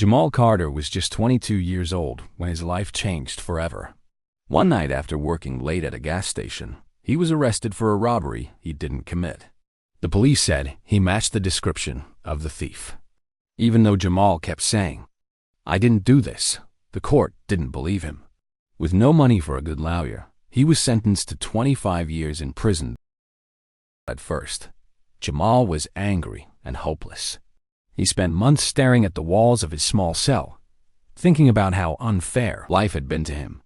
Jamal Carter was just 22 years old when his life changed forever. One night after working late at a gas station, he was arrested for a robbery he didn't commit. The police said he matched the description of the thief. Even though Jamal kept saying, "I didn't do this," the court didn't believe him. With no money for a good lawyer, he was sentenced to 25 years in prison. At first, Jamal was angry and hopeless. He spent months staring at the walls of his small cell, thinking about how unfair life had been to him.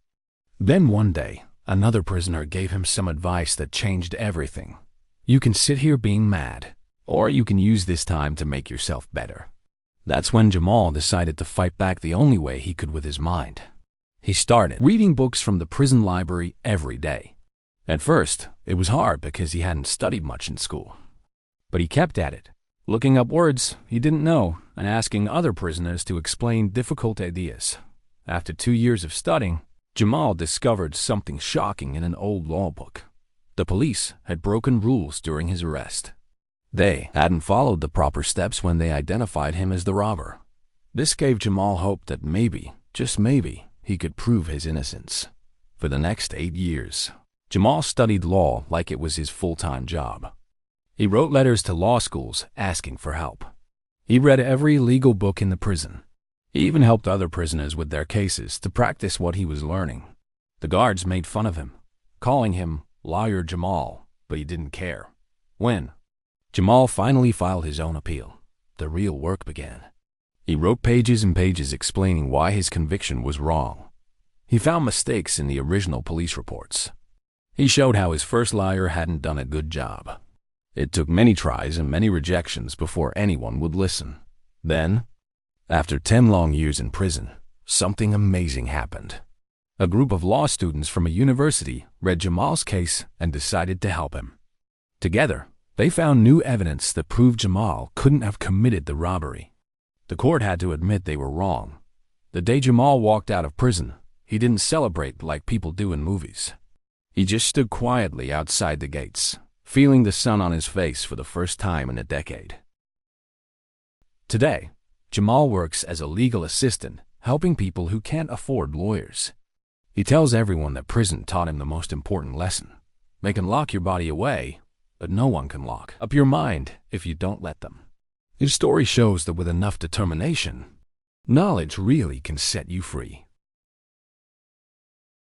Then one day, another prisoner gave him some advice that changed everything. "You can sit here being mad, or you can use this time to make yourself better." That's when Jamal decided to fight back the only way he could with his mind. He started reading books from the prison library every day. At first, it was hard because he hadn't studied much in school. But he kept at it, looking up words he didn't know and asking other prisoners to explain difficult ideas. After 2 years of studying, Jamal discovered something shocking in an old law book. The police had broken rules during his arrest. They hadn't followed the proper steps when they identified him as the robber. This gave Jamal hope that maybe, just maybe, he could prove his innocence. For the next 8 years, Jamal studied law like it was his full-time job. He wrote letters to law schools asking for help. He read every legal book in the prison. He even helped other prisoners with their cases to practice what he was learning. The guards made fun of him, calling him Lawyer Jamal, but he didn't care. When Jamal finally filed his own appeal, the real work began. He wrote pages and pages explaining why his conviction was wrong. He found mistakes in the original police reports. He showed how his first lawyer hadn't done a good job. It took many tries and many rejections before anyone would listen. Then, after 10 long years in prison, something amazing happened. A group of law students from a university read Jamal's case and decided to help him. Together, they found new evidence that proved Jamal couldn't have committed the robbery. The court had to admit they were wrong. The day Jamal walked out of prison, he didn't celebrate like people do in movies. He just stood quietly outside the gates, feeling the sun on his face for the first time in a decade. Today, Jamal works as a legal assistant, helping people who can't afford lawyers. He tells everyone that prison taught him the most important lesson. They can lock your body away, but no one can lock up your mind if you don't let them. His story shows that with enough determination, knowledge really can set you free.